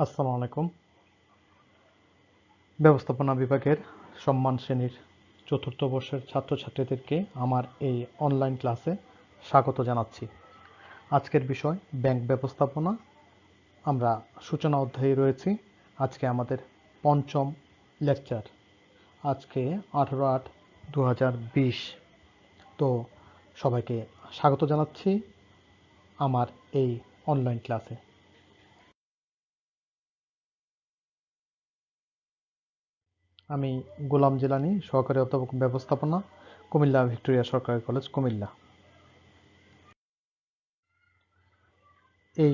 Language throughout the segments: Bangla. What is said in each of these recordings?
আসসালামু আলাইকুম। ব্যবস্থাপনা বিভাগের সম্মান শ্রেণীর চতুর্থ বর্ষের ছাত্রছাত্রীদেরকে আমার এই অনলাইন ক্লাসে স্বাগত জানাচ্ছি। আজকের বিষয় ব্যাংক ব্যবস্থাপনা। আমরা সূচনা অধ্যায়ে রয়েছি। আজকে আমাদের পঞ্চম লেকচার। আজকে 18/8/2020। তো সবাইকে স্বাগত জানাচ্ছি আমার এই অনলাইন ক্লাসে। আমি গোলাম জিলানী, সহকারী অধ্যাপক ব্যবস্থাপনা, কুমিল্লা ভিক্টোরিয়া সরকারি কলেজ, কুমিল্লা। এই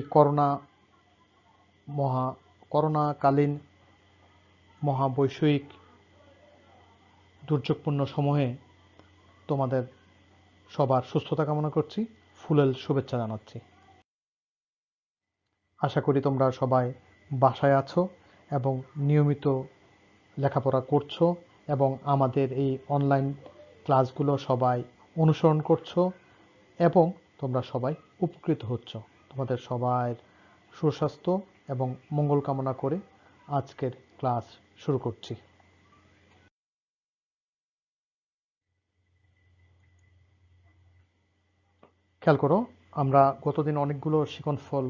করোনাকালীন মহাবৈশ্বিক দুর্যোগপূর্ণ সময়ে তোমাদের সবার সুস্থতা কামনা করছি, ফুলেল শুভেচ্ছা জানাচ্ছি। আশা করি তোমরা সবাই বাসায় আছো এবং নিয়মিত লেখাপড়া করছো এবং আমাদের এই অনলাইন ক্লাসগুলো সবাই অনুসরণ করছো এবং তোমরা সবাই উপকৃত হচ্ছ। তোমাদের সবার সুস্বাস্থ্য এবং মঙ্গল কামনা করে আজকের ক্লাস শুরু করছি। খেয়াল করো, আমরা গতদিন অনেকগুলো শিকনফল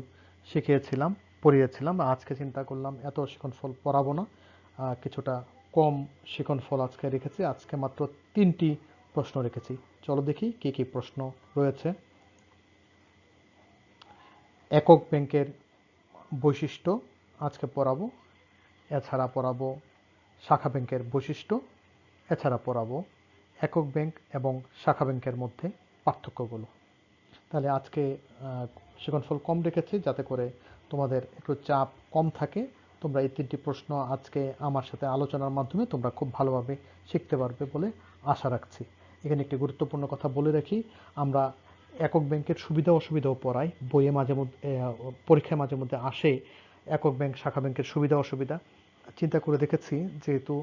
পড়িয়েছিলাম। আজকে চিন্তা করলাম এত শিকনফল পড়াবো না, কিছুটা কম শিকনফল আজকে রেখেছি। আজকে মাত্র 3টি প্রশ্ন রেখেছি। চলো দেখি কি কি প্রশ্ন রয়েছে। একক ব্যাংকের বৈশিষ্ট্য আজকে পড়াবো, এছাড়া পড়াবো শাখা ব্যাংকের বৈশিষ্ট্য, এছাড়া পড়াবো একক ব্যাংক এবং শাখা ব্যাংকের মধ্যে পার্থক্যগুলো। তাহলে আজকে শিক্ষণফল কম রেখেছি যাতে করে তোমাদের একটু চাপ কম থাকে। তোমরা এই 3টি প্রশ্ন আজকে আমার সাথে আলোচনার মাধ্যমে তোমরা খুব ভালোভাবে শিখতে পারবে বলে আশা রাখছি। এখানে একটি গুরুত্বপূর্ণ কথা বলে রাখি, আমরা একক ব্যাংকের সুবিধা অসুবিধাও পড়াই। বইয়ে পরীক্ষায় মাঝে মধ্যে আসে একক ব্যাংক শাখা ব্যাংকের সুবিধা অসুবিধা। চিন্তা করে দেখেছি যেহেতু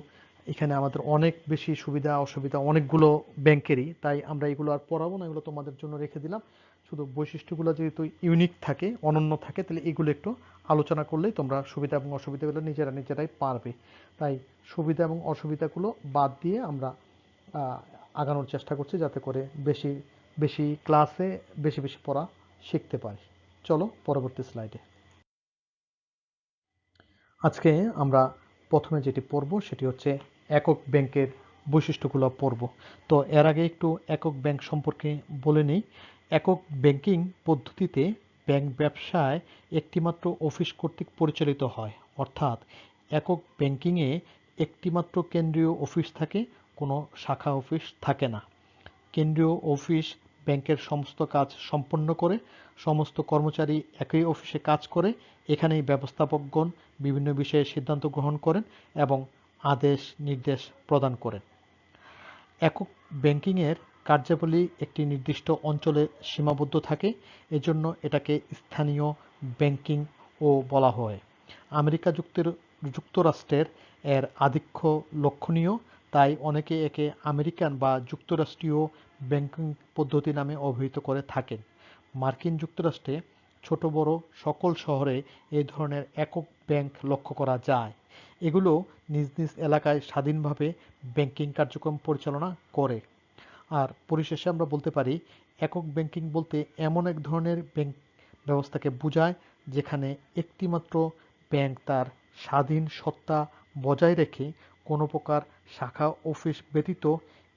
এখানে আমাদের অনেক বেশি সুবিধা অসুবিধা অনেকগুলো ব্যাংকেরই, তাই আমরা এগুলো আর পড়াবো না, এগুলো তোমাদের জন্য রেখে দিলাম। শুধু বৈশিষ্ট্যগুলো যেহেতু ইউনিক থাকে, অনন্য থাকে, তাহলে এগুলো একটু আলোচনা করলেই তোমরা সুবিধা এবং অসুবিধাগুলো নিজেরাই পারবে। তাই সুবিধা এবং অসুবিধাগুলো বাদ দিয়ে আমরা আগানোর চেষ্টা করছি যাতে করে বেশি বেশি ক্লাসে বেশি বেশি পড়া শিখতে পারি। চলো পরবর্তী স্লাইডে। আজকে আমরা প্রথমে যেটি পড়ব সেটি হচ্ছে একক ব্যাংকের বৈশিষ্ট্যগুলো পড়ব। তো এর আগে একটু একক ব্যাংক সম্পর্কে বলে নিই। একক ব্যাংকিং পদ্ধতিতে ব্যাংক ব্যবসায় একটিমাত্র অফিস কর্তৃক পরিচালিত হয়, অর্থাৎ একক ব্যাংকিংয়ে একটিমাত্র কেন্দ্রীয় অফিস থাকে, কোনো শাখা অফিস থাকে না। কেন্দ্রীয় অফিস ব্যাংকের সমস্ত কাজ সম্পন্ন করে, সমস্ত কর্মচারী একই অফিসে কাজ করে। এখানেই ব্যবস্থাপকগণ বিভিন্ন বিষয়ে সিদ্ধান্ত গ্রহণ করেন এবং আদেশ নির্দেশ প্রদান করেন। একক ব্যাংকিংয়ের কার্যাবলী একটি নির্দিষ্ট অঞ্চলে সীমাবদ্ধ থাকে, এজন্য এটাকে স্থানীয় ব্যাংকিং ও বলা হয়। আমেরিকা যুক্তরাষ্ট্রের এর আধিক্য লক্ষণীয়, তাই অনেকে একে আমেরিকান বা যুক্তরাষ্ট্রীয় ব্যাংকিং পদ্ধতি নামে অভিহিত করে থাকেন। মার্কিন যুক্তরাষ্ট্রে ছোট বড় সকল শহরে এই ধরনের একক ব্যাংক লক্ষ্য করা যায়। এগুলো নিজ নিজ এলাকায় স্বাধীনভাবে ব্যাংকিং কার্যক্রম পরিচালনা করে। আর পরিশেষে আমরা বলতে পারি একক ব্যাংকিং বলতে এমন এক ধরনের ব্যাংক ব্যবস্থাকে বোঝায় যেখানে একটিমাত্র ব্যাংক তার স্বাধীন সত্তা বজায় রেখে কোনো প্রকার শাখা অফিস ব্যতীত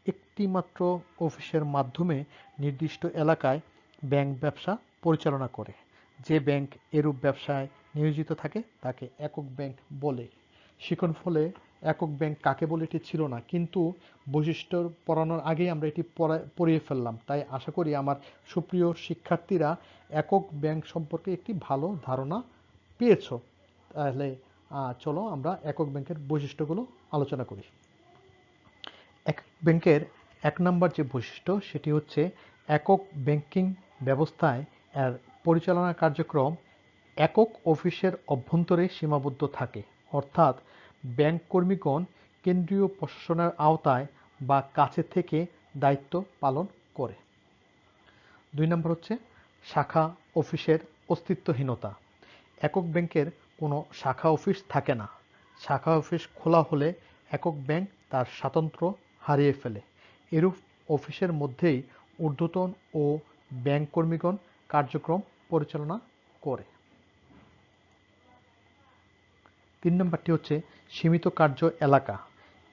একটিমাত্র অফিসের মাধ্যমে নির্দিষ্ট এলাকায় ব্যাংক ব্যবসা পরিচালনা করে। যে ব্যাংক এরূপ ব্যবসায় নিয়োজিত থাকে তাকে একক ব্যাংক বলে। শিক্ষণফলে একক ব্যাংক কাকে বলে এটি ছিল না, কিন্তু বৈশিষ্ট্য পড়ানোর আগেই আমরা এটি পড়িয়ে ফেললাম। তাই আশা করি আমার সুপ্রিয় শিক্ষার্থীরা একক ব্যাংক সম্পর্কে একটি ভালো ধারণা পেয়েছো। তাহলে চলো আমরা একক ব্যাংকের বৈশিষ্ট্যগুলো আলোচনা করি। একক ব্যাংকের 1 নম্বর যে বৈশিষ্ট্য সেটি হচ্ছে একক ব্যাংকিং ব্যবস্থায় এর পরিচালনা কার্যক্রম একক অফিসের অভ্যন্তরে সীমাবদ্ধ থাকে, অর্থাৎ ব্যাংক কর্মীগণ কেন্দ্রীয় প্রশাসনের আওতায় বা কাছে থেকে দায়িত্ব পালন করে। 2 নম্বর হচ্ছে শাখা অফিসের অস্তিত্বহীনতা। একক ব্যাংকের কোনো শাখা অফিস থাকে না। শাখা অফিস খোলা হলে একক ব্যাংক তার স্বাতন্ত্র্য হারিয়ে ফেলে। এরূপ অফিসের মধ্যেই ঊর্ধ্বতন ও ব্যাংক কর্মীগণ কার্যক্রম পরিচালনা করে। 3 নম্বরটি হচ্ছে সীমিত কার্য এলাকা।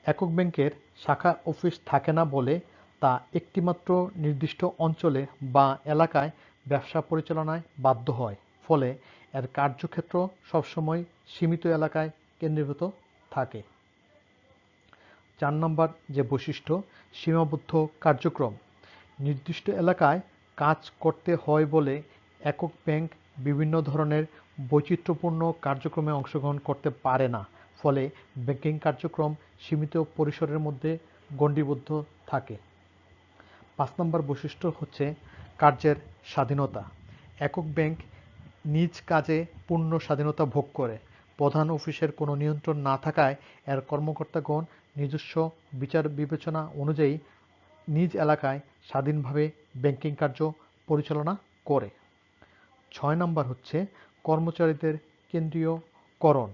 একক ব্যাংকের শাখা অফিস থাকে না বলে তা একটিমাত্র নির্দিষ্ট অঞ্চলে বা এলাকায় ব্যবসা পরিচালনায় বাধ্য হয়, ফলে এর কার্যক্ষেত্র সবসময় সীমিত এলাকায় কেন্দ্রীভূত থাকে। 4 নম্বর যে বৈশিষ্ট্য, সীমাবদ্ধ কার্যক্রম। নির্দিষ্ট এলাকায় কাজ করতে হয় বলে একক ব্যাংক বিভিন্ন ধরনের বৈচিত্র্যপূর্ণ কার্যক্রমে অংশগ্রহণ করতে পারে না, ফলে ব্যাংকিং কার্যক্রম সীমিত পরিসরের মধ্যে গণ্ডিবদ্ধ থাকে। 5 নম্বর বৈশিষ্ট্য হচ্ছে কার্যের স্বাধীনতা। একক ব্যাংক নিজ কাজে পূর্ণ স্বাধীনতা ভোগ করে। প্রধান অফিসের কোনো নিয়ন্ত্রণ না থাকায় এর কর্মকর্তাগণ নিজস্ব বিচার বিবেচনা অনুযায়ী নিজ এলাকায় স্বাধীনভাবে ব্যাংকিং কার্য পরিচালনা করে। 6 নম্বর হচ্ছে কর্মচারীদের কেন্দ্রীয়করণ।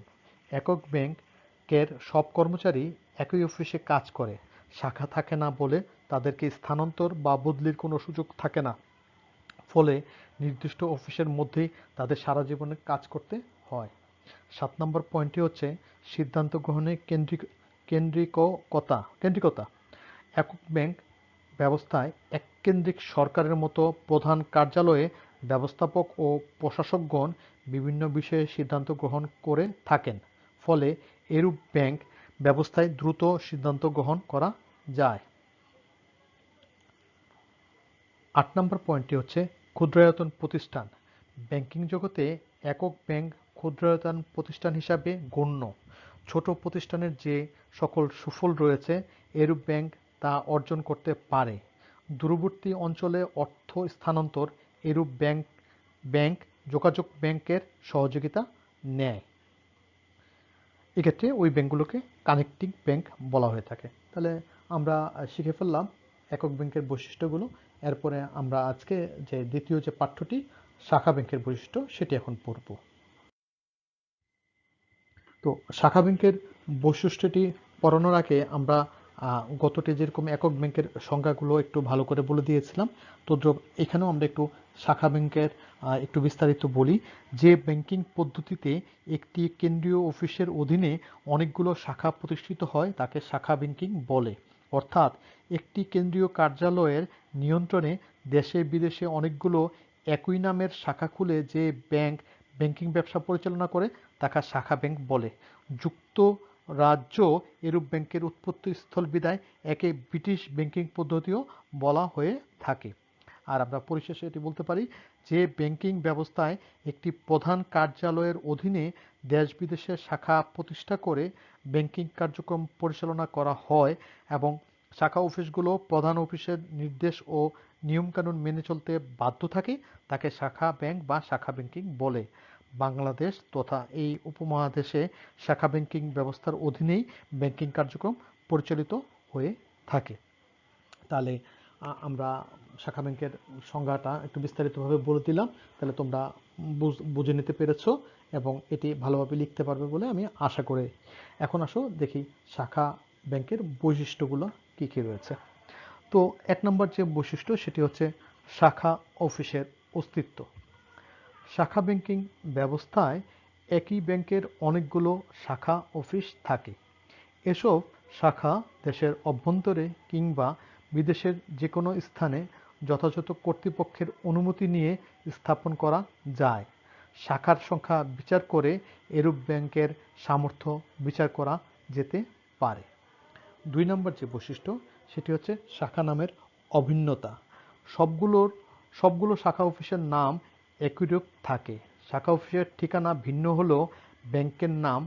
একক ব্যাংকের সব কর্মচারী একই অফিসে কাজ করে। শাখা থাকে না বলে তাদেরকে স্থানান্তর বা বদলির কোনো সুযোগ থাকে না, ফলে নির্দিষ্ট অফিসের মধ্যেই তাদের সারা জীবনে কাজ করতে হয়। 7 নম্বর পয়েন্টটি হচ্ছে সিদ্ধান্ত গ্রহণে কেন্দ্রিকতা। একক ব্যাংক ব্যবস্থায় এককেন্দ্রিক সরকারের মতো প্রধান কার্যালয়ে ব্যবস্থাপক ও প্রশাসকগণ বিভিন্ন বিষয়ে সিদ্ধান্ত গ্রহণ করে থাকেন, ফলে এরূপ ব্যাংক ব্যবস্থায় দ্রুত সিদ্ধান্ত গ্রহণ করা যায়। 8 নম্বর পয়েন্টটি হচ্ছে ক্ষুদ্রায়তন প্রতিষ্ঠান। ব্যাংকিং জগতে একক ব্যাংক ক্ষুদ্রায়তন প্রতিষ্ঠান হিসাবে গণ্য। ছোট প্রতিষ্ঠানের যে সকল সুফল রয়েছে, এরূপ ব্যাংক তা অর্জন করতে পারে। দূরবর্তী অঞ্চলে অর্থ স্থানান্তর এরূপ ব্যাংক যোগাযোগ ব্যাংকের সহযোগিতা নেয়। এক্ষেত্রে ওই ব্যাংকগুলোকে কানেক্টিং ব্যাংক বলা হয়ে থাকে। তাহলে আমরা শিখে ফেললাম একক ব্যাংকের বৈশিষ্ট্যগুলো। এরপরে আমরা আজকে যে দ্বিতীয় যে পাঠ্যটি শাখা ব্যাংকের বৈশিষ্ট্য, সেটি এখন পড়ব। তো শাখা ব্যাংকের বৈশিষ্ট্যটি পড়ানোর আগে আমরা গতটি যেরকম একক ব্যাংকের সংজ্ঞাগুলো একটু ভালো করে বলে দিয়েছিলাম, তো এখানেও আমরা একটু শাখা ব্যাংকের একটু বিস্তারিত বলি। যে ব্যাংকিং পদ্ধতিতে একটি কেন্দ্রীয় অফিসের অধীনে অনেকগুলো শাখা প্রতিষ্ঠিত হয় তাকে শাখা ব্যাংকিং বলে। অর্থাৎ একটি কেন্দ্রীয় কার্যালয়ের নিয়ন্ত্রণে দেশে বিদেশে অনেকগুলো একই নামের শাখা খুলে যে ব্যাংকিং ব্যবসা পরিচালনা করে তাকে শাখা ব্যাংক বলে। যুক্তরাজ্য এরূপ ব্যাংকের উৎপত্তি স্থল বিধায় একে ব্রিটিশ ব্যাংকিং পদ্ধতিও বলা হয়ে থাকে। আর আমরা পরিশেষে এটি বলতে পারি যে ব্যাংকিং ব্যবস্থায় একটি প্রধান কার্যালয়ের অধীনে দেশ বিদেশের শাখা প্রতিষ্ঠা করে ব্যাংকিং কার্যক্রম পরিচালনা করা হয় এবং শাখা অফিসগুলো প্রধান অফিসের নির্দেশ ও নিয়মকানুন মেনে চলতে বাধ্য থাকে, তাকে শাখা ব্যাংক বা শাখা ব্যাংকিং বলে। বাংলাদেশ তথা এই উপমহাদেশে শাখা ব্যাংকিং ব্যবস্থার অধীনেই ব্যাংকিং কার্যক্রম পরিচালিত হয়ে থাকে। তাহলে আমরা শাখা ব্যাংকের সংজ্ঞাটা একটু বিস্তারিতভাবে বলে দিলাম, তাহলে তোমরা বুঝে নিতে পেরেছো এবং এটি ভালোভাবে লিখতে পারবে বলে আমি আশা করি। এখন আসো দেখি শাখা ব্যাংকের বৈশিষ্ট্যগুলো কী কী রয়েছে। তো 1 নম্বর যে বৈশিষ্ট্য সেটি হচ্ছে শাখা অফিসের অস্তিত্ব। শাখা ব্যাংকিং ব্যবস্থায় একই ব্যাংকের অনেকগুলো শাখা অফিস থাকে। এসব শাখা দেশের অভ্যন্তরে কিংবা বিদেশের যে কোনো স্থানে যথাযথ কর্তৃপক্ষের অনুমতি নিয়ে স্থাপন করা যায়। শাখার সংখ্যা বিচার করে এরূপ ব্যাংকের সামর্থ্য বিচার করা যেতে পারে। 2 নম্বর যে বৈশিষ্ট্য সেটি হচ্ছে শাখা নামের অভিন্নতা। সবগুলো শাখা অফিসের নাম একইরূপ থাকে। শাখা অফিসের ঠিকানা ভিন্ন হলেও ব্যাংকের নাম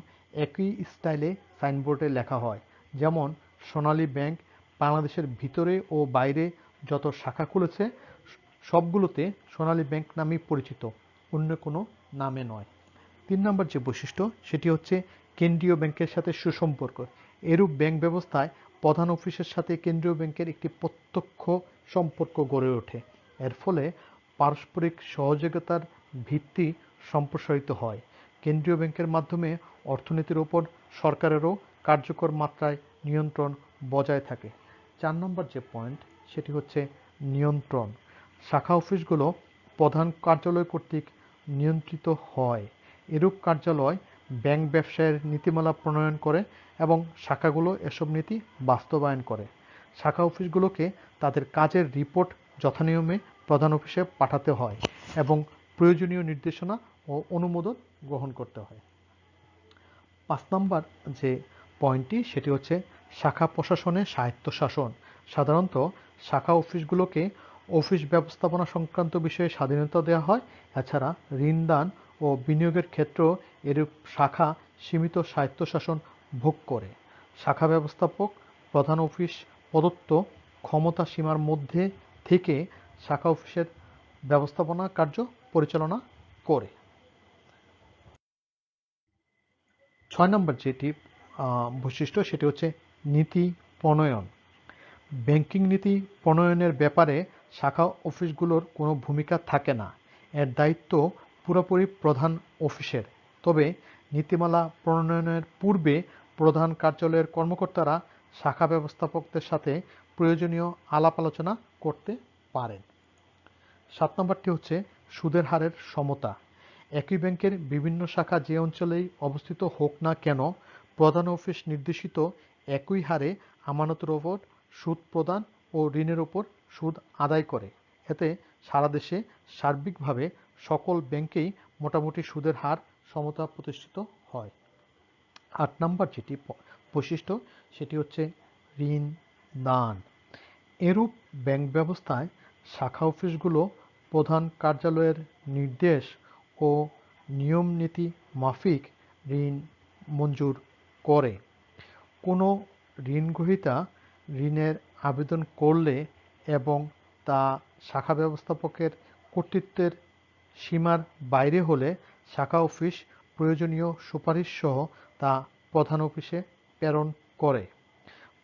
একই স্টাইলে সাইনবোর্ডে লেখা হয়। যেমন সোনালী ব্যাংক বাংলাদেশের ভিতরে ও বাইরে যত শাখা খুলেছে সবগুলোতে সোনালী ব্যাংক নামেই পরিচিত, অন্য কোনো নামে নয়। 3 নম্বর যে বৈশিষ্ট্য সেটি হচ্ছে কেন্দ্রীয় ব্যাংকের সাথে সুসম্পর্ক। এরূপ ব্যাংক ব্যবস্থায় প্রধান অফিসের সাথে কেন্দ্রীয় ব্যাংকের একটি প্রত্যক্ষ সম্পর্ক গড়ে ওঠে। এর ফলে পারস্পরিক সহযোগিতার ভিত্তি সম্প্রসারিত হয়। কেন্দ্রীয় ব্যাংকের মাধ্যমে অর্থনীতির উপর সরকারেরও কার্যকর মাত্রায় নিয়ন্ত্রণ বজায় থাকে। 4 নম্বর যে পয়েন্ট সেটি হচ্ছে নিয়ন্ত্রণ। শাখা অফিসগুলো প্রধান কার্যালয় কর্তৃক নিয়ন্ত্রিত হয়। এরূপ কার্যালয় ব্যাংক ব্যবসায়ের নীতিমালা প্রণয়ন করে এবং শাখাগুলো এসব নীতি বাস্তবায়ন করে। শাখা অফিসগুলোকে তাদের কাজের রিপোর্ট যথানিয়মে প্রধান অফিসে পাঠাতে হয় এবং প্রয়োজনীয় নির্দেশনা ও অনুমোদন গ্রহণ করতে হয়। 5 নম্বর যে পয়েন্টটি সেটি হচ্ছে শাখা প্রশাসনে স্বায়ত্তশাসন। সাধারণত শাখা অফিসগুলোকে অফিস ব্যবস্থাপনা সংক্রান্ত বিষয়ে স্বাধীনতা দেওয়া হয়। এছাড়া ঋণদান ও বিনিয়োগের ক্ষেত্রেও এরূপ শাখা সীমিত স্বায়ত্তশাসন ভোগ করে। শাখা ব্যবস্থাপক প্রধান অফিস প্রদত্ত ক্ষমতা সীমার মধ্যে থেকে শাখা অফিসের ব্যবস্থাপনা কার্য পরিচালনা করে। 6 নম্বর যেটি বৈশিষ্ট্য সেটি হচ্ছে নীতি প্রণয়ন। ব্যাংকিং নীতি প্রণয়নের ব্যাপারে শাখা অফিসগুলোর কোনো ভূমিকা থাকে না। এর দায়িত্ব পুরোপুরি প্রধান অফিসের। তবে নীতিমালা প্রণয়নের পূর্বে প্রধান কার্যালয়ের কর্মকর্তারা শাখা ব্যবস্থাপকদের সাথে প্রয়োজনীয় আলাপ আলোচনা করতে পারেন। 7 নম্বরটি হচ্ছে সুদের হারের সমতা। একই ব্যাংকের বিভিন্ন শাখা যে অঞ্চলেই অবস্থিত হোক না কেন, প্রধান অফিস নির্দেশিত একই হারে আমানতের ওপর সুদ প্রদান ও ঋণের ওপর সুদ আদায় করে। এতে সারা দেশে সার্বিকভাবে সকল ব্যাংকেই মোটামুটি সুদের হার সমতা প্রতিষ্ঠিত হয়। 8 নম্বর যেটি বৈশিষ্ট্য সেটি হচ্ছে ঋণ দান। এরূপ ব্যাংক ব্যবস্থায় শাখা অফিসগুলো প্রধান কার্যালয়ের নির্দেশ ও নিয়ম নীতি মাফিক ঋণ মঞ্জুর করে। কোনো ঋণগ্রহীতা ঋণের আবেদন করলে এবং তা শাখা ব্যবস্থাপকের কর্তৃত্বের সীমার বাইরে হলে শাখা অফিস প্রয়োজনীয় সুপারিশ সহ তা প্রধান অফিসে প্রেরণ করে।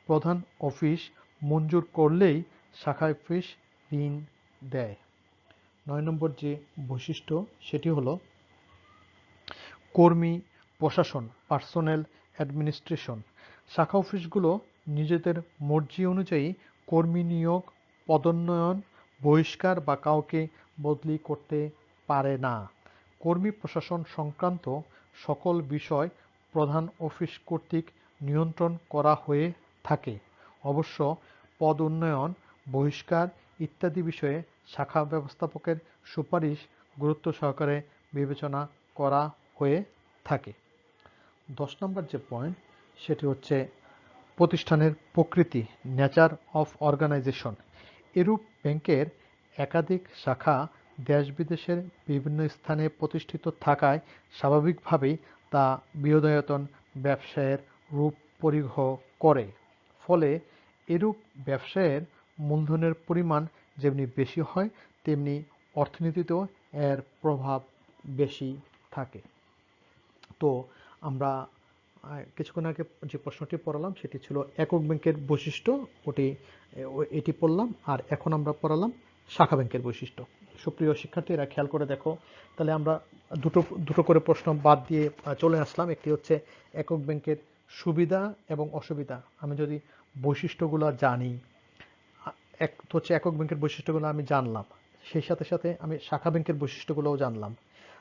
প্রধান অফিস মঞ্জুর করলেই শাখা অফিস ঋণ দেয়। 9 নম্বর যে বৈশিষ্ট্য সেটি হলো কর্মী প্রশাসন, পার্সোনেল অ্যাডমিনিস্ট্রেশন। শাখা অফিসগুলো নিজেদের মর্জি অনুযায়ী কর্মী নিয়োগ, পদোন্নয়ন, বহিষ্কার বা কাউকে বদলি করতে পারে না। কর্মী প্রশাসন সংক্রান্ত সকল বিষয় প্রধান অফিস কর্তৃক নিয়ন্ত্রণ করা হয়ে থাকে। অবশ্য পদ উন্নয়ন, বহিষ্কার ইত্যাদি বিষয়ে শাখা ব্যবস্থাপকের সুপারিশ গুরুত্ব সহকারে বিবেচনা করা হয়ে থাকে। 10 নম্বর যে পয়েন্ট সেটি হচ্ছে প্রতিষ্ঠানের প্রকৃতি, নেচার অফ অর্গানাইজেশন। এরূপ ব্যাংকের একাধিক শাখা দেশ বিদেশের বিভিন্ন স্থানে প্রতিষ্ঠিত থাকায় স্বাভাবিকভাবেই তা বৃহদায়তন ব্যবসায়ের রূপ পরিগ্রহ করে। ফলে এরূপ ব্যবসায়ের মূলধনের পরিমাণ যেমনি বেশি হয় তেমনি অর্থনীতিতেও এর প্রভাব বেশি থাকে। তো আমরা কিছুক্ষণ আগে যে প্রশ্নটি পড়ালাম সেটি ছিল একক ব্যাংকের বৈশিষ্ট্য, এটি পড়লাম। আর এখন আমরা পড়ালাম শাখা ব্যাংকের বৈশিষ্ট্য। সুপ্রিয় শিক্ষার্থীরা খেয়াল করে দেখো, তাহলে আমরা দুটো করে প্রশ্ন বাদ দিয়ে চলে আসলাম। একটি হচ্ছে একক ব্যাংকের সুবিধা এবং অসুবিধা। আমি যদি বৈশিষ্ট্যগুলো জানি, এক হচ্ছে একক ব্যাংকের বৈশিষ্ট্যগুলো আমি জানলাম, সেই সাথে সাথে আমি শাখা ব্যাংকের বৈশিষ্ট্যগুলোও জানলাম।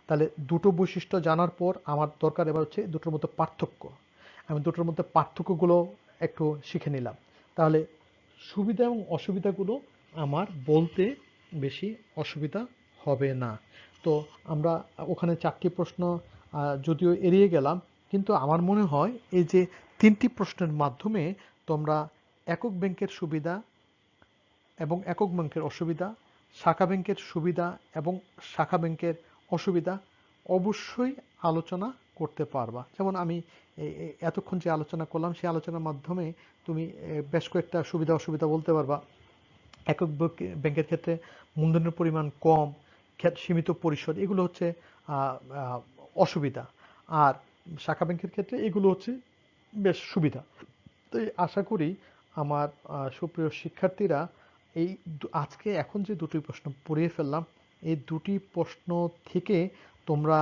তাহলে দুটো বৈশিষ্ট্য জানার পর আমার দরকার এবার হচ্ছে দুটোর মধ্যে পার্থক্য। আমি দুটোর মধ্যে পার্থক্যগুলো একটু শিখে নিলাম। তাহলে সুবিধা এবং অসুবিধাগুলো আমার বলতে বেশি অসুবিধা হবে না। তো আমরা ওখানে 4টি প্রশ্ন যদিও এড়িয়ে গেলাম, কিন্তু আমার মনে হয় এই যে 3টি প্রশ্নের মাধ্যমে তোমরা একক ব্যাংকের সুবিধা এবং একক ব্যাংকের অসুবিধা, শাখা ব্যাংকের সুবিধা এবং শাখা ব্যাংকের অসুবিধা অবশ্যই আলোচনা করতে পারবা। যেমন আমি এতক্ষণ যে আলোচনা করলাম সেই আলোচনার মাধ্যমে তুমি বেশ কয়েকটা সুবিধা অসুবিধা বলতে পারবা। একক ব্যাংকের ক্ষেত্রে মূলধনের পরিমাণ কম, সীমিত পরিসর, এগুলো হচ্ছে অসুবিধা। আর শাখা ব্যাংকের ক্ষেত্রে এগুলো হচ্ছে বেশ সুবিধা। তো আশা করি আমার সুপ্রিয় শিক্ষার্থীরা এই আজকে এখন যে দুটি প্রশ্ন পড়িয়ে ফেললাম, এই দুটি প্রশ্ন থেকে তোমরা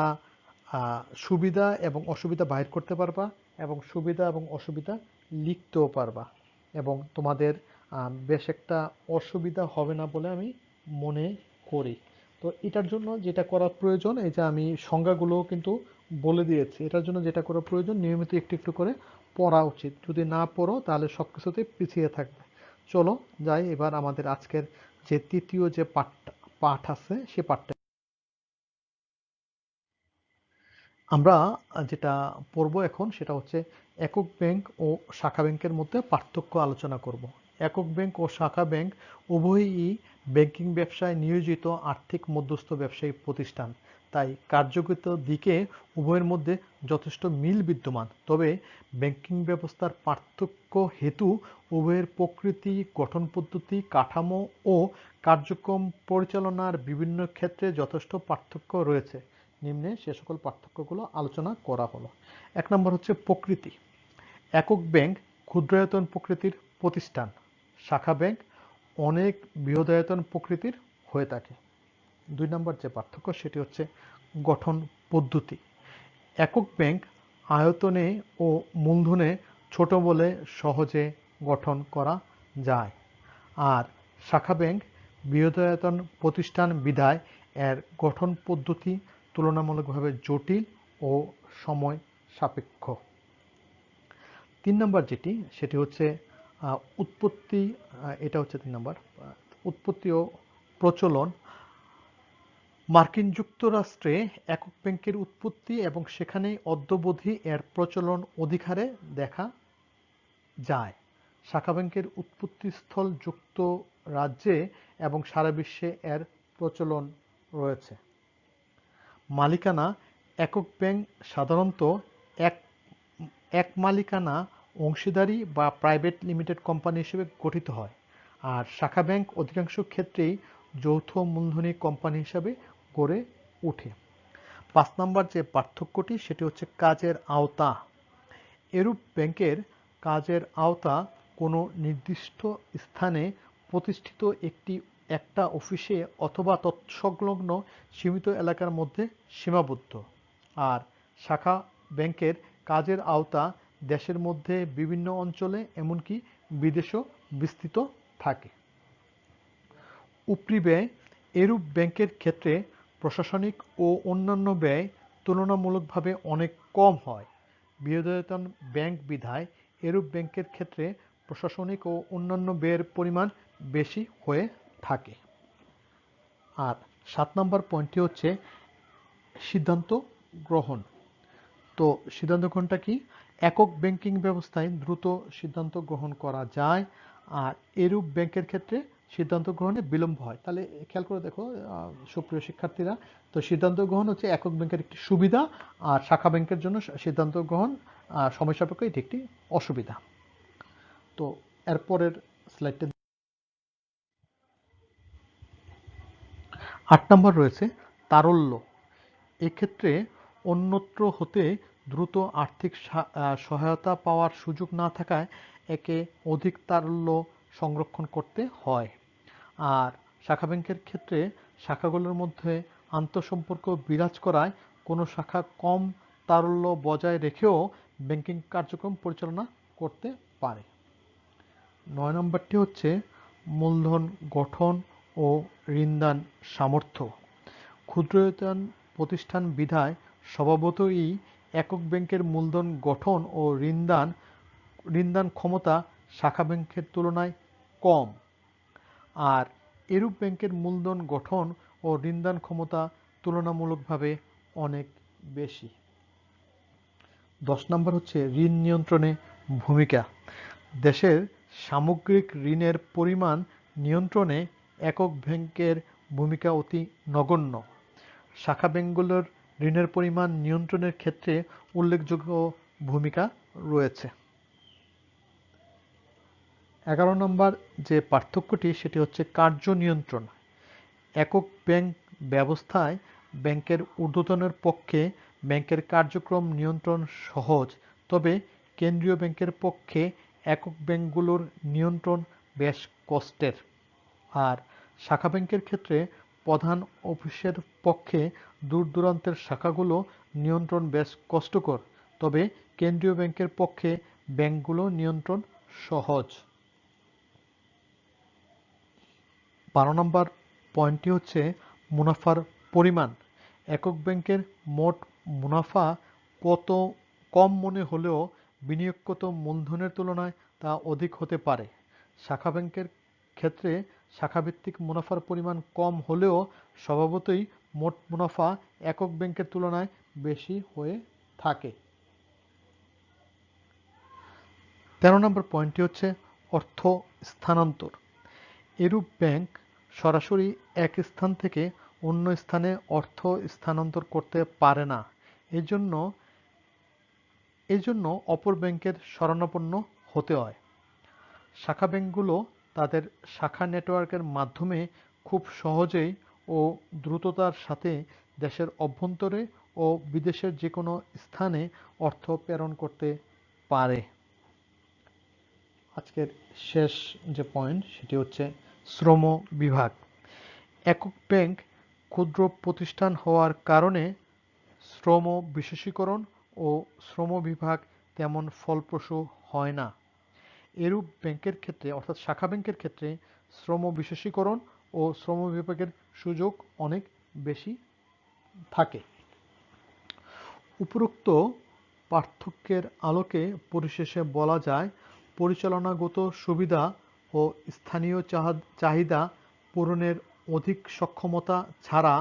সুবিধা এবং অসুবিধা বাইর করতে পারবা এবং সুবিধা এবং অসুবিধা লিখতেও পারবা এবং তোমাদের বেশ একটা অসুবিধা হবে না বলে আমি মনে করি। তো এটার জন্য যেটা করা প্রয়োজন, এই যে আমি সংজ্ঞাগুলো কিন্তু বলে দিয়েছি, এটার জন্য যেটা করা প্রয়োজন নিয়মিত একটু একটু করে পড়া উচিত। যদি না পড়ো তাহলে সব কিছুতেই পিছিয়ে থাকবে। চলো যাই এবার আমাদের আজকের যে তৃতীয় যে পাঠ আছে সে পাঠটা আমরা যেটা পড়ব এখন সেটা হচ্ছে একক ব্যাংক ও শাখা ব্যাংকের মধ্যে পার্থক্য আলোচনা করব। একক ব্যাংক ও শাখা ব্যাংক উভয়ই ব্যাংকিং ব্যবসায় নিয়োজিত আর্থিক মধ্যস্থ ব্যবসায়ী প্রতিষ্ঠান, তাই কার্যগত দিকে উভয়ের মধ্যে যথেষ্ট মিল বিদ্যমান। তবে ব্যাংকিং ব্যবস্থার পার্থক্য হেতু উভয়ের প্রকৃতি, গঠন পদ্ধতি, কাঠামো ও কার্যক্রম পরিচালনার বিভিন্ন ক্ষেত্রে যথেষ্ট পার্থক্য রয়েছে। নিম্নে সে সকল পার্থক্যগুলো আলোচনা করা হলো। 1 নম্বর হচ্ছে প্রকৃতি। একক ব্যাংক ক্ষুদ্রায়তন প্রকৃতির প্রতিষ্ঠান, শাখা ব্যাংক অনেক বৃহদায়তন প্রকৃতির হয়ে থাকে। 2 নম্বর যে পার্থক্য সেটি হচ্ছে গঠন পদ্ধতি। একক ব্যাংক আয়তনে ও মূলধনে ছোট বলে সহজে গঠন করা যায়, আর শাখা ব্যাংক বৃহদায়তন প্রতিষ্ঠান বিধায় এর গঠন পদ্ধতি তুলনামূলকভাবে জটিল ও সময় সাপেক্ষ। 3 নম্বর যেটি সেটি হচ্ছে উৎপত্তি। এটা হচ্ছে 3 নম্বর, উৎপত্তি ও প্রচলন। মার্কিন যুক্তরাষ্ট্রে একক ব্যাংকের উৎপত্তি এবং সেখানেই অদ্যাবধি এর প্রচলন অধিক হারে দেখা যায়। শাখা ব্যাংকের উৎপত্তিস্থল যুক্তরাজ্যে এবং সারা বিশ্বে এর প্রচলন রয়েছে। মালিকানা। একক ব্যাংক সাধারণত এক মালিকানা অংশীদারি বা প্রাইভেট লিমিটেড কোম্পানি হিসেবে গঠিত হয়, আর শাখা ব্যাংক অধিকাংশ ক্ষেত্রেই যৌথ মূলধনী কোম্পানি হিসাবে গড়ে ওঠে। 5 নম্বর যে পার্থক্যটি সেটি হচ্ছে কাজের আওতা। এরূপ ব্যাংকের কাজের আওতা কোনো নির্দিষ্ট স্থানে প্রতিষ্ঠিত একটা অফিসে অথবা তৎসংলগ্ন সীমিত এলাকার মধ্যে সীমাবদ্ধ, আর শাখা ব্যাংকের কাজের আওতা দেশের মধ্যে বিভিন্ন অঞ্চলে এমনকি বিদেশেও বিস্তৃত থাকে। উপরি ব্যয়। এরূপ ব্যাংকের ক্ষেত্রে প্রশাসনিক ও অন্যান্য ব্যয় তুলনামূলকভাবে অনেক কম হয়। বৃহদায়তন ব্যাংক বিধায় এরূপ ব্যাংকের ক্ষেত্রে প্রশাসনিক ও অন্যান্য ব্যয়ের পরিমাণ বেশি হয়ে থাকে। আর 7 নম্বর পয়েন্টটি হচ্ছে সিদ্ধান্ত গ্রহণ। তো সিদ্ধান্ত গ্রহণটা কি? একক ব্যাংকিং ব্যবস্থায় দ্রুত সিদ্ধান্ত গ্রহণ করা যায়, আর এরূপ ব্যাংকের ক্ষেত্রে সিদ্ধান্ত গ্রহণে বিলম্ব হয়। তাহলে খেয়াল করে দেখো সুপ্রিয় শিক্ষার্থীরা, তো সিদ্ধান্ত গ্রহণ হচ্ছে একক ব্যাংকের একটি সুবিধা, আর শাখা ব্যাংকের জন্য সিদ্ধান্ত গ্রহণ সময় সাপেক্ষ এটি একটি অসুবিধা। তো এরপরের স্লাইডটা 8 নম্বর রয়েছে তারল্য। এক্ষেত্রে অন্যত্র হতে দ্রুত আর্থিক সহায়তা পাওয়ার সুযোগ না থাকায় একে অধিক তারল্য সংরক্ষণ করতে হয়। আর শাখা ব্যাংকের ক্ষেত্রে শাখাগুলোর মধ্যে আন্তঃসম্পর্ক বিরাজ করায় কোনো শাখা কম তারল্য বজায় রেখেও ব্যাংকিং কার্যক্রম পরিচালনা করতে পারে। 9 নম্বরটি হচ্ছে মূলধন গঠন ও ঋণদান সামর্থ্য। ক্ষুদ্রায়তন প্রতিষ্ঠান বিধায় স্বভাবতই একক ব্যাংকের মূলধন গঠন ও ঋণদান ক্ষমতা শাখা ব্যাংকের তুলনায় কম, আর এরূপ ব্যাংকের মূলধন গঠন ও ঋণদান ক্ষমতা তুলনামূলকভাবে অনেক বেশি। 10 নম্বর হচ্ছে ঋণ নিয়ন্ত্রণে ভূমিকা। দেশের সামগ্রিক ঋণের পরিমাণ নিয়ন্ত্রণে একক ব্যাংকের ভূমিকা অতি নগণ্য। শাখা ব্যাংকগুলোর ঋণের পরিমাণ নিয়ন্ত্রণের ক্ষেত্রে উল্লেখযোগ্য ভূমিকা রয়েছে। 11 নম্বর যে পার্থক্যটি সেটি হচ্ছে কার্য নিয়ন্ত্রণ। একক ব্যাংক ব্যবস্থায় ব্যাংকের ঊর্ধ্বতনের পক্ষে ব্যাংকের কার্যক্রম নিয়ন্ত্রণ সহজ, তবে কেন্দ্রীয় ব্যাংকের পক্ষে একক ব্যাংকগুলোর নিয়ন্ত্রণ বেশ কষ্টের। আর শাখা ব্যাংকের ক্ষেত্রে প্রধান অফিসের পক্ষে দূর দূরান্তের শাখাগুলো নিয়ন্ত্রণ বেশ কষ্টকর, তবে কেন্দ্রীয় ব্যাংকের পক্ষে ব্যাংকগুলো নিয়ন্ত্রণ সহজ। 12 নম্বর পয়েন্টটি হচ্ছে মুনাফার পরিমাণ। একক ব্যাংকের মোট মুনাফা কত কম মনে হলেও বিনিয়োগগত মূলধনের তুলনায় তা অধিক হতে পারে। শাখা ব্যাংকের ক্ষেত্রে শাখাভিত্তিক মুনাফার পরিমাণ কম হলেও স্বভাবতই মোট মুনাফা একক ব্যাংকের তুলনায় বেশি হয়ে থাকে। 13 নম্বর পয়েন্টটি হচ্ছে অর্থ স্থানান্তর। এরূপ ব্যাংক সরাসরি এক স্থান থেকে অন্য স্থানে অর্থ স্থানান্তর করতে পারে না। এজন্য অপর ব্যাংকের শরণাপন্ন হতে হয়। শাখা ব্যাংকগুলো তাদের শাখা নেটওয়ার্কের মাধ্যমে খুব সহজেই ও দ্রুততার সাথে দেশের অভ্যন্তরে ও বিদেশের যে কোনো স্থানে অর্থ প্রেরণ করতে পারে। আজকের শেষ যে পয়েন্ট সেটি হচ্ছে শ্রম বিভাগ। একক ব্যাংক ক্ষুদ্র প্রতিষ্ঠান হওয়ার কারণে শ্রম বিশেষীকরণ ও শ্রম বিভাগ তেমন ফলপ্রসূ হয় না। এরূপ ব্যাংকের ক্ষেত্রে অর্থাৎ শাখা ব্যাংকের ক্ষেত্রে শ্রম বিশেষীকরণ ও শ্রম বিভাগের সুযোগ অনেক বেশি থাকে। উপরোক্ত পার্থক্যের আলোকে পরিশেষে বলা যায়, পরিচালনাগত সুবিধা ও স্থানীয় চাহিদা পূরণের অধিক সক্ষমতা ছাড়া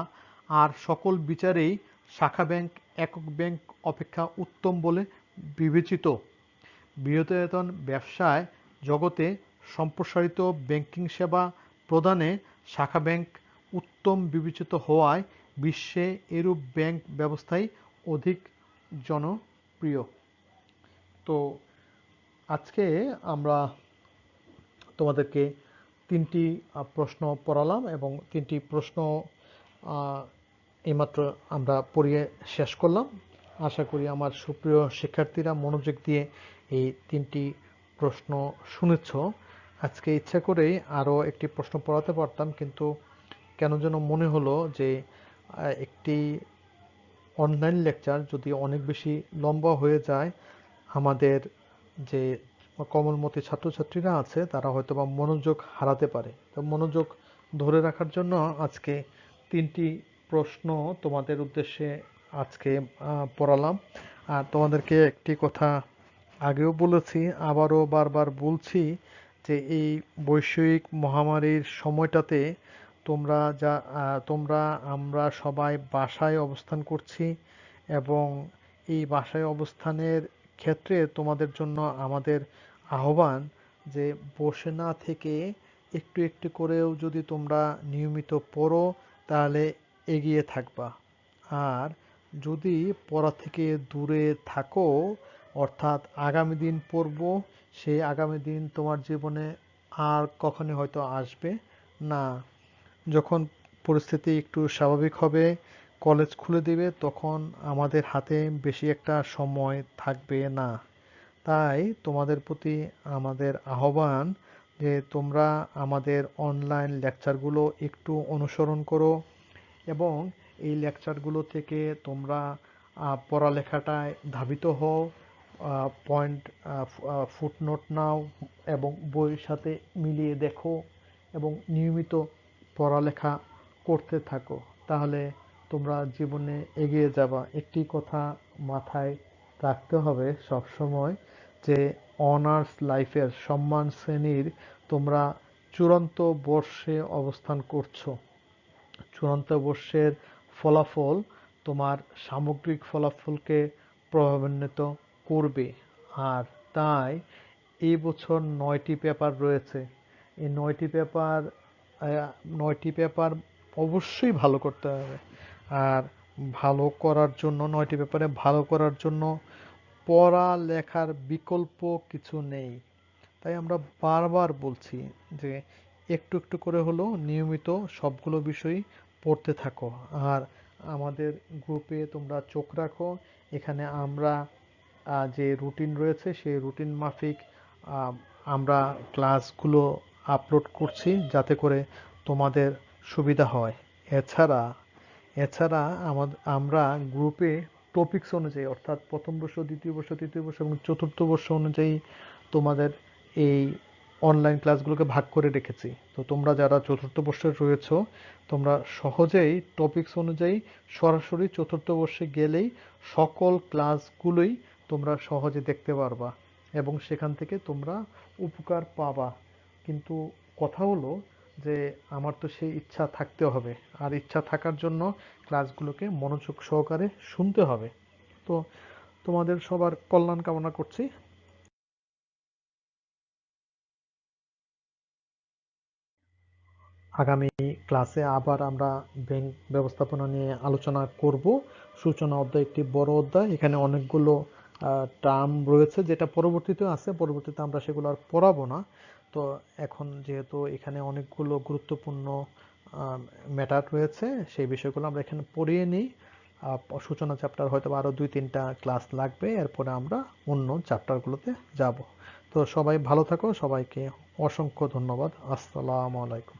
আর সকল বিচারেই শাখা ব্যাংক একক ব্যাংক অপেক্ষা উত্তম বলে বিবেচিত। বৃহদায়তন ব্যবসায় জগতে সম্প্রসারিত ব্যাংকিং সেবা প্রদানে শাখা ব্যাংক উত্তম বিবেচিত হওয়ায় বিশ্বে এরূপ ব্যাংক ব্যবস্থাই অধিক জনপ্রিয়। তো আজকে আমরা তোমাদেরকে 3টি প্রশ্ন পড়ালাম এবং 3টি প্রশ্ন এইমাত্র আমরা পড়িয়ে শেষ করলাম। আশা করি আমার সুপ্রিয় শিক্ষার্থীরা মনোযোগ দিয়ে এই 3টি প্রশ্ন শুনেছ। আজকে ইচ্ছা করেই আরও একটি প্রশ্ন পড়াতে পারতাম, কিন্তু কেন যেন মনে হলো যে একটি অনলাইন লেকচার যদি অনেক বেশি লম্বা হয়ে যায়, আমাদের যে কোমলমতি ছাত্রছাত্রীরা আছে তারা হয়তো বা মনোযোগ হারাতে পারে। তো মনোযোগ ধরে রাখার জন্য আজকে 3টি প্রশ্ন তোমাদের উদ্দেশ্যে আজকে পড়ালাম। আর তোমাদেরকে একটি কথা আগেও বলেছি, আবারও বারবার বলছি যে এই বৈশ্বিক মহামারীর সময়টাতে আমরা সবাই বাসায় অবস্থান করছি এবং এই বাসায় অবস্থানের ক্ষেত্রে তোমাদের জন্য আমাদের আহ্বান যে বসে না থেকে একটু একটু করেও যদি তোমরা নিয়মিত পড়ো তাহলে এগিয়ে থাকবা। আর যদি পড়া থেকে দূরে থাকো, অর্থাৎ আগামী দিন পড়বো, সেই আগামী দিন তোমার জীবনে আর কখনো হয়তো আসবে না। যখন পরিস্থিতি একটু স্বাভাবিক হবে, কলেজ খুলে দিবে, তখন আমাদের হাতে বেশি একটা সময় থাকবে না। তাই তোমাদের প্রতি আমাদের আহ্বান যে তোমরা আমাদের অনলাইন লেকচারগুলো একটু অনুসরণ করো এবং এই লেকচারগুলো থেকে তোমরা পড়ালেখাটায় ধাবিত হও, পয়েন্ট ফুটনোট নাও এবং বইয়ের সাথে মিলিয়ে দেখো এবং নিয়মিত পড়ালেখা করতে থাকো। তাহলে তোমরা জীবনে এগিয়ে যাবা। একটি কথা মাথায় রাখতে হবে সব সময় যে অনার্স লাইফের সম্মান শ্রেণীর তোমরা চূড়ান্ত বর্ষে অবস্থান করছো। চূড়ান্ত বর্ষের ফলাফল তোমার সামগ্রিক ফলাফলকে প্রভাবান্বিত করবে। আর তাই এই বছর 9টি পেপার রয়েছে। এই 9টি পেপার অবশ্যই ভালো করতে হবে। আর ভালো করার জন্য 9টি পেপারে ভালো করার জন্য পড়ালেখার বিকল্প কিছু নেই। তাই আমরা বারবার বলছি যে একটু একটু করে হলেও নিয়মিত সবগুলো বিষয়ই পড়তে থাকো। আর আমাদের গ্রুপে তোমরা চোখ রাখো, এখানে আমরা যে রুটিন রয়েছে সেই রুটিন মাফিক আমরা ক্লাসগুলো আপলোড করছি যাতে করে তোমাদের সুবিধা হয়। এছাড়া এছাড়া আমরা গ্রুপে টপিকস অনুযায়ী অর্থাৎ প্রথম বর্ষ, দ্বিতীয় বর্ষ, তৃতীয় বর্ষ এবং চতুর্থ বর্ষ অনুযায়ী তোমাদের এই অনলাইন ক্লাসগুলোকে ভাগ করে রেখেছি। তো তোমরা যারা চতুর্থ বর্ষে রয়েছো, তোমরা সহজেই টপিকস অনুযায়ী সরাসরি চতুর্থ বর্ষে গেলেই সকল ক্লাসগুলোই তোমরা সহজে দেখতে পারবা এবং সেখান থেকে তোমরা উপকার পাবা। কিন্তু কথা হলো যে আমার তো সেই ইচ্ছা থাকতে হবে, আর ইচ্ছা থাকার জন্য ক্লাসগুলোকে মনোযোগ সহকারে শুনতে হবে। তো তোমাদের সবার কল্যাণ কামনা করছি। আগামী ক্লাসে আবার আমরা ব্যাংক ব্যবস্থাপনা নিয়ে আলোচনা করব। সূচনা অধ্যায় একটি বড় অধ্যায়, এখানে অনেকগুলো টার্ম রয়েছে যেটা পরবর্তীতে আছে, পরবর্তীতে আমরা সেগুলো আর পড়াবো না। তো এখন যেহেতু এখানে অনেকগুলো গুরুত্বপূর্ণ ম্যাটার রয়েছে, সেই বিষয়গুলো আমরা এখানে পড়িয়ে নিই। সূচনা চ্যাপ্টার হয়তো আরো 2-3টা ক্লাস লাগবে, এরপরে আমরা অন্য চ্যাপ্টারগুলোতে যাব। তো সবাই ভালো থাকো, সবাইকে অসংখ্য ধন্যবাদ। আসসালামু আলাইকুম।